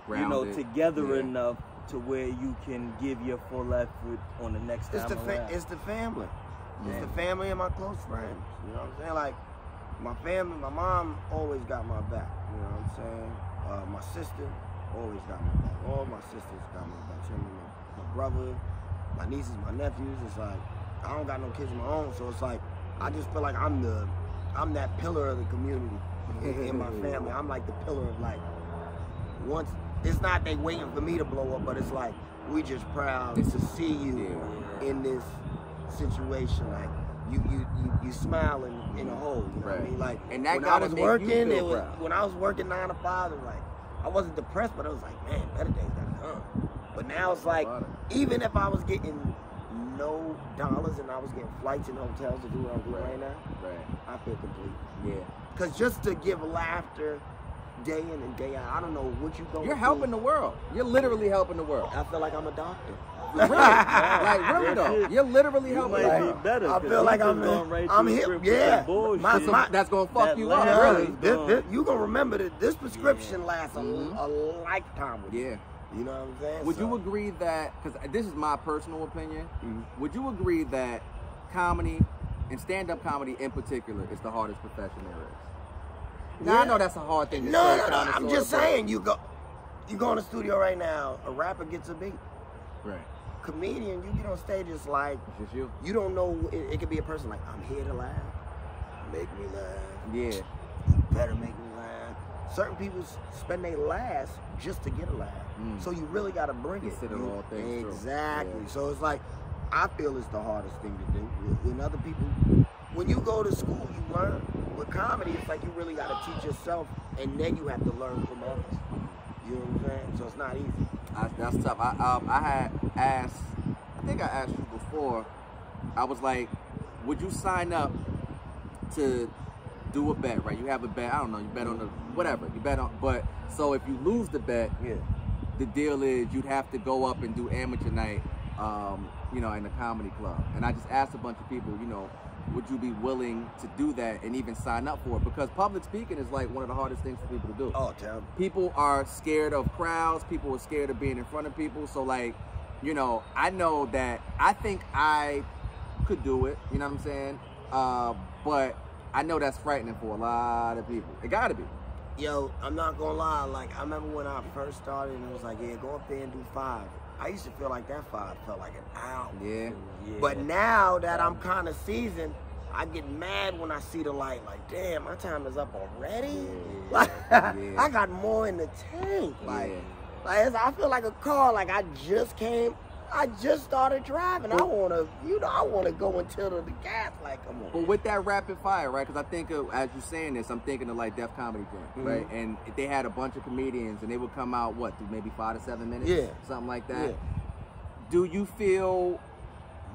Grounded. together enough to where you can give your full effort on the next time around. It's the family. Yeah. It's the family and my close friends. You know what I'm saying? Like, my family, my mom always got my back. You know what I'm saying? My sister always got my back. All my sisters got my back. You know, my brother, my nieces, my nephews. It's like, I don't got no kids of my own, so it's like, I just feel like I'm that pillar of the community in my family. I'm like the pillar of, like, once, it's not they waiting for me to blow up, but it's like, we just proud to see you in this situation. Like, you smiling in a hole, you know what I mean? Like, and that when I was make you working, feel proud. when I was working 9 to 5, it was like, I wasn't depressed, but I was like, man, better days gotta come. But now it's like, even if I was getting no dollars and I was getting flights and hotels to do what I'm doing right now, I feel complete. Yeah. Because just to give laughter day in and day out, I don't know what you going. You're helping the world. You're literally helping the world. I feel like I'm a doctor. Really? Like, really though. You're literally helping the Might be world. better. I feel like I'm hip. Yeah. That's gonna fuck you up, really. You gonna remember that this prescription lasts a lifetime with you. Yeah. You know what I'm saying? Would you agree that, because this is my personal opinion, would you agree that comedy, and stand-up comedy in particular, is the hardest profession there is? Now, I know that's a hard thing to say. No. I'm just saying, you go in the studio right now, a rapper gets a beat. Right. Comedian, you get on stage, it's like, It's just you. you don't know, it could be a person like, I'm here to laugh, make me laugh. Yeah. You better make me laugh. Certain people spend their last just to get a laugh. So you really got to bring it. Consider all things true. Exactly. Yeah. So it's like, I feel it's the hardest thing to do. When other people, when you go to school, you learn. With comedy, it's like you really got to teach yourself, and then you have to learn from others. You know what I'm saying? So it's not easy. That's tough. I had asked, I think I asked you before, I was like, would you sign up to do a bet, right? You have a bet, I don't know, you bet on the, whatever, you bet on, but, so if you lose the bet, the deal is you'd have to go up and do amateur night, you know, in a comedy club. And I just asked a bunch of people, you know, would you be willing to do that and even sign up for it? Because public speaking is like one of the hardest things for people to do. Oh, terrible. People are scared of crowds. People are scared of being in front of people. So, like, you know, I know that I think I could do it. You know what I'm saying? But I know that's frightening for a lot of people. It gotta be. Yo, I'm not gonna lie. Like, I remember when I first started, and it was like, yeah, go up there and do 5. I used to feel like that 5 felt like an hour. Yeah. But now that I'm kind of seasoned, I get mad when I see the light. Like, damn, my time is up already. Like, I got more in the tank. Like, I feel like a car. Like, I just started driving. I wanna, I wanna go until the gas light come on. But with that rapid fire, right? Because I think as you're saying this, I'm thinking of like Def Comedy Jam, right? And they had a bunch of comedians, and they would come out through maybe 5 to 7 minutes, something like that. Yeah. Do you feel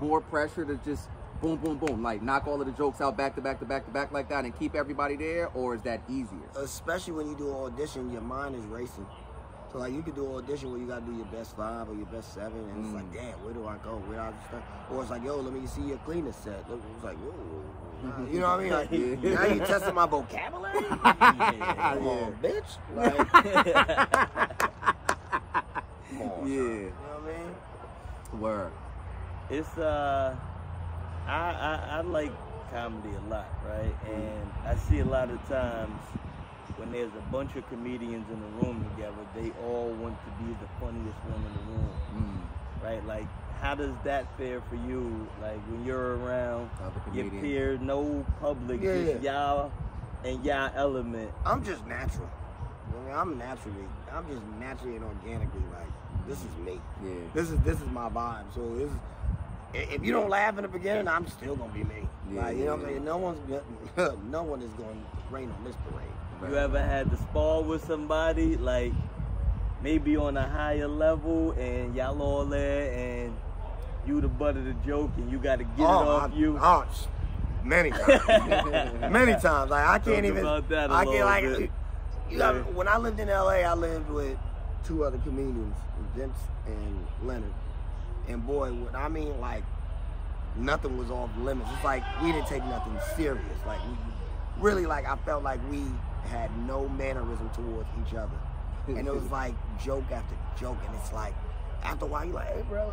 more pressure to just boom, boom, boom, like knock all of the jokes out back to back to back to back like that, and keep everybody there, or is that easier? Especially when you do an audition, your mind is racing. So like you could do an audition where you gotta do your best 5 or your best 7, and it's like, damn, where do I go? Where do I start? Or it's like, yo, let me see your cleanest set. It's like, whoa, you know what I mean? Like, now you testing my vocabulary? Come on, bitch. Like, come on, you know what I mean? Word. It's I like comedy a lot, right? And I see a lot of times when there's a bunch of comedians in the room together, they all want to be the funniest one in the room, right? Like, how does that fare for you? Like, when you're around your peers, no public, just y'all and y'all element. I'm just natural. I mean, I'm just naturally and organically like, this is me. Yeah. This is my vibe. So if you don't laugh in the beginning, I'm still gonna be me. Like, you know what I'm saying? No one is going to rain on this parade. You ever had to spar with somebody, like maybe on a higher level, and y'all all there, and you the butt of the joke, and you got to get it off you? Many times. Many times. Like I can't even. About that a I can't little like. bit. You know, when I lived in LA, I lived with 2 other comedians, Vince and Leonard. And boy, I mean, like, nothing was off limits. It's like we didn't take nothing serious. Like we really, like, I felt like we had no mannerism towards each other. And it was like joke after joke, and it's like after a while you're like, hey bro,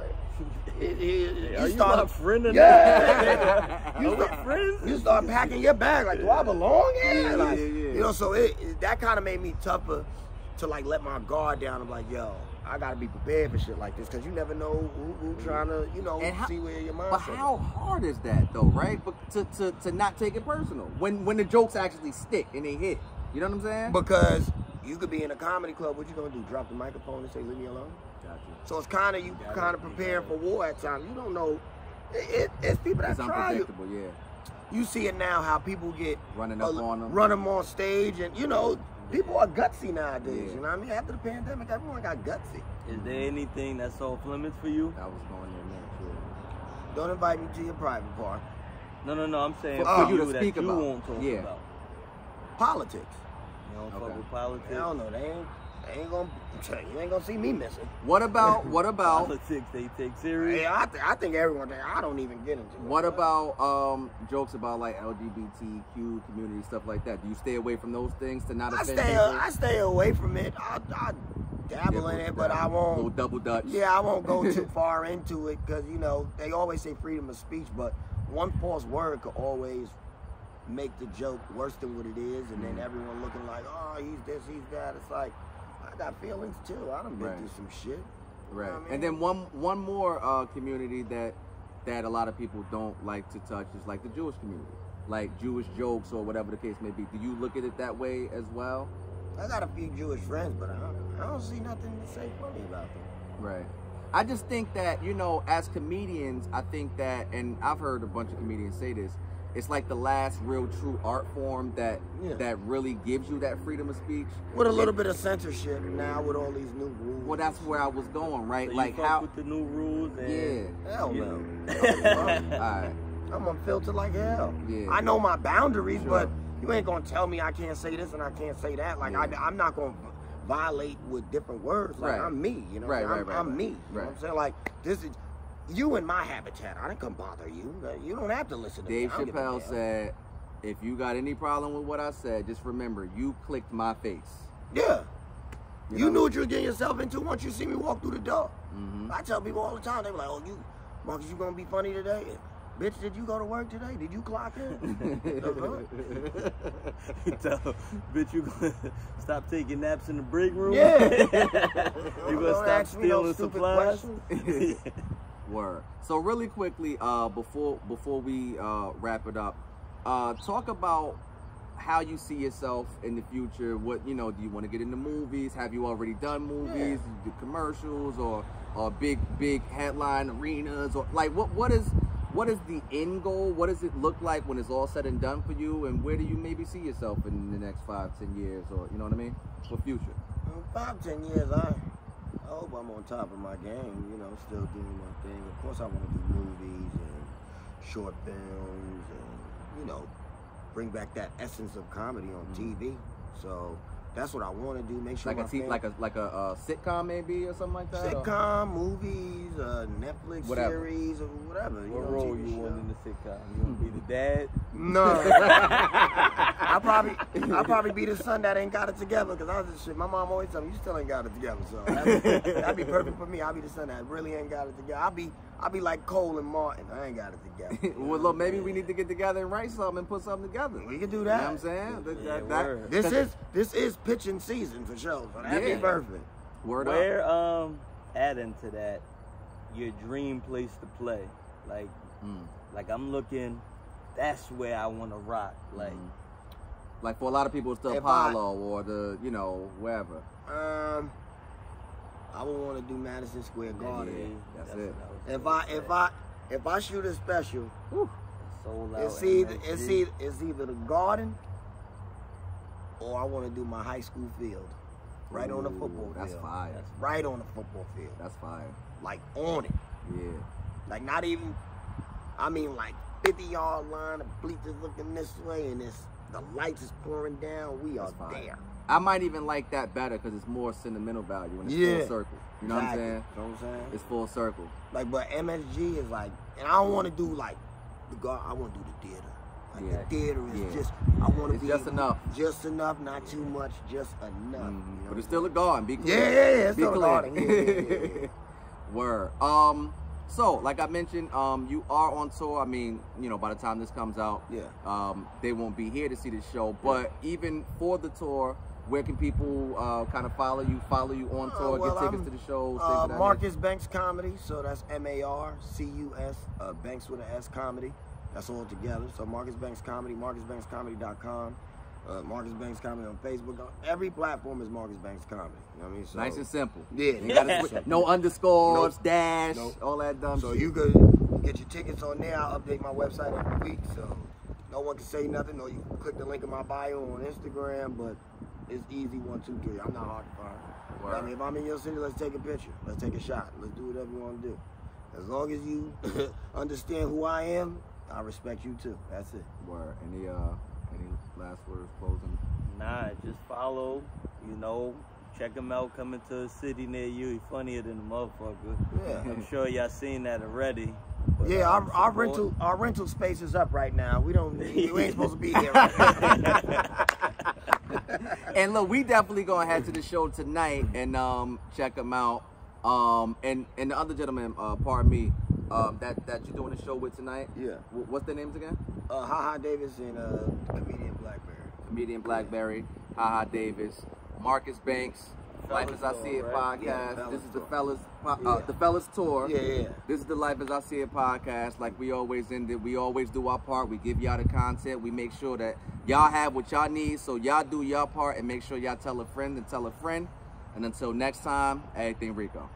Are you my friend or yeah. friends? You start packing your bag like, do I belong here? Like, you know, so that kind of made me tougher to like let my guard down. I'm like, yo, I gotta be prepared for shit like this because you never know who trying to, you know, see where your mind's. But how hard is that though, right? But to not take it personal when the jokes actually stick and they hit. You know what I'm saying? Because you could be in a comedy club. What you gonna do? Drop the microphone and say, "Leave me alone"? Gotcha. So it's kind of you kind of preparing for war at times. You don't know. It's people that It's try you. unpredictable, yeah. You see it now how people get Running up on them. run them on stage, and you know people are gutsy nowadays. Yeah. You know what I mean? After the pandemic, everyone got gutsy. Is there anything that's off limits for you? That was going in there. Don't invite me to your private part. No, I'm saying For you to that speak you about. won't talk Yeah. about. Politics. You don't Okay. fuck with politics? I don't know. They ain't gonna. You ain't gonna see me missing. What about Politics they take serious? Yeah, I think everyone. I don't even get into it. what about jokes about like LGBTQ community stuff like that? Do you stay away from those things to not offend people? I stay away from it. I dabble in it, but I won't. Little double dutch. Yeah, I won't go too far into it because you know they always say freedom of speech, but one false word could always make the joke worse than what it is, and then everyone looking like, oh, he's this, he's that. It's like I got feelings too. I done been through some shit. Right. You know what I mean? And then one more community that a lot of people don't like to touch is like the Jewish community, like Jewish jokes or whatever the case may be. Do you look at it that way as well? I got a few Jewish friends, but I don't see nothing to say funny about them. Right. I just think that, you know, as comedians, I think that, and I've heard a bunch of comedians say this, it's like the last real true art form that really gives you that freedom of speech. With a little bit of censorship now with all these new rules. Well, that's where I was going, right? So like you how fuck with the new rules and Hell you no. all right. I'm unfiltered like hell. Yeah. I know my boundaries, Sure. but you ain't gonna tell me I can't say this and I can't say that. Like I'm not gonna violate with different words. Like I'm me, you know. I'm me. You know what I'm saying? Like this is you in my habitat. I didn't come bother you. You don't have to listen to Dave me. I don't give a Chappelle damn. said, if you got any problem with what I said, just remember, you clicked my face. Yeah. You know? knew what you were getting yourself into once you see me walk through the door. Mm-hmm. I tell people all the time, they be like, oh, Marcus, you gonna be funny today? Bitch, did you go to work today? Did you clock in? tell bitch you gonna stop taking naps in the break room? Yeah. You gonna stop stealing supplies? Word. So really quickly, before we wrap it up, talk about how you see yourself in the future. What, you know, do you want to get into movies? Have you already done movies? Do commercials or big headline arenas, or like what is the end goal? What does it look like when it's all said and done for you? And where do you maybe see yourself in the next 5-10 years, or you know what I mean, for future? 5-10 years, I hope I'm on top of my game, you know, still doing my thing. Of course I want to do movies and short films and, you know, bring back that essence of comedy on TV. So that's what I want to do. Make sure like a sitcom maybe or something like that. Sitcom, movies, Netflix series, or whatever. What role you want in the sitcom? You want to be the dad? No. I'll probably be the son that ain't got it together, because I was just shit. My mom always told me, you still ain't got it together. So that'd be perfect for me. I'll be the son that really ain't got it together. I'll be like Cole and Martin. I ain't got it together. Well, look, maybe we need to get together and write something and put something together. We can do that. You know what I'm saying? This is pitching season for sure. So that'd be perfect. Word up. Where adding to that, your dream place to play, like I'm looking, that's where I want to rock, like for a lot of people it's the Apollo or the, you know, wherever. I would want to do Madison Square Garden. That's it. If I shoot a special, it's either the Garden or I want to do my high school field, right on the football field. That's fire. Right on the football field. That's fire. Like on it. Yeah. Like not even. I mean like 50-yard line, the bleachers looking this way, and the lights is pouring down. We are there. I might even like that better because it's more sentimental value when it's full circle. You know what I'm saying? You know what I'm saying? It's full circle. Like, but MSG is like, and I don't want to do like the guard. I want to do the theater. Like the theater is just, I want to be just enough. Just enough, not too much, just enough. You know? But it's still a garden. Be clear. Yeah, it's still a garden. Yeah. Word. So, like I mentioned, you are on tour. I mean, you know, by the time this comes out, they won't be here to see the show. But even for the tour, where can people kind of follow you on tour, get tickets to the shows? Marcus Banks Comedy. So that's MARCUS, Banks with an S Comedy. That's all together. So Marcus Banks Comedy, MarcusBanksComedy.com. Marcus Banks Comedy on Facebook. Every platform is Marcus Banks Comedy. You know what I mean? So, nice and simple. Yeah. No underscores, dash, all that dumb shit. So you could get your tickets on there. I'll update my website every week. So no one can say nothing. Or you can click the link in my bio on Instagram. But it's easy, 1, 2, 3. I'm not hard to find. You know I mean, if I'm in your city, let's take a picture. Let's take a shot. Let's do whatever you want to do. As long as you understand who I am, I respect you too. That's it. Word. Any last words, closing? Nah, just follow, you know, check him out, coming to a city near you. He's funnier than a motherfucker. Yeah. I'm sure y'all seen that already. But, yeah, our rental space is up right now. We ain't supposed to be here right now. And look, we definitely gonna head to the show tonight and check him out. And the other gentleman, pardon me, that you're doing the show with tonight. Yeah. What's their names again? Ha Davis and comedian Blackberry. Comedian Blackberry, Ha Davis, Marcus Banks, Life as I See It podcast. Yeah, this is the fellas tour. Yeah. This is the Life as I See It podcast. Like we always ended, we always do our part. We give y'all the content. We make sure that y'all have what y'all need. So y'all do your part and make sure y'all tell a friend and tell a friend. And until next time, everything Rico.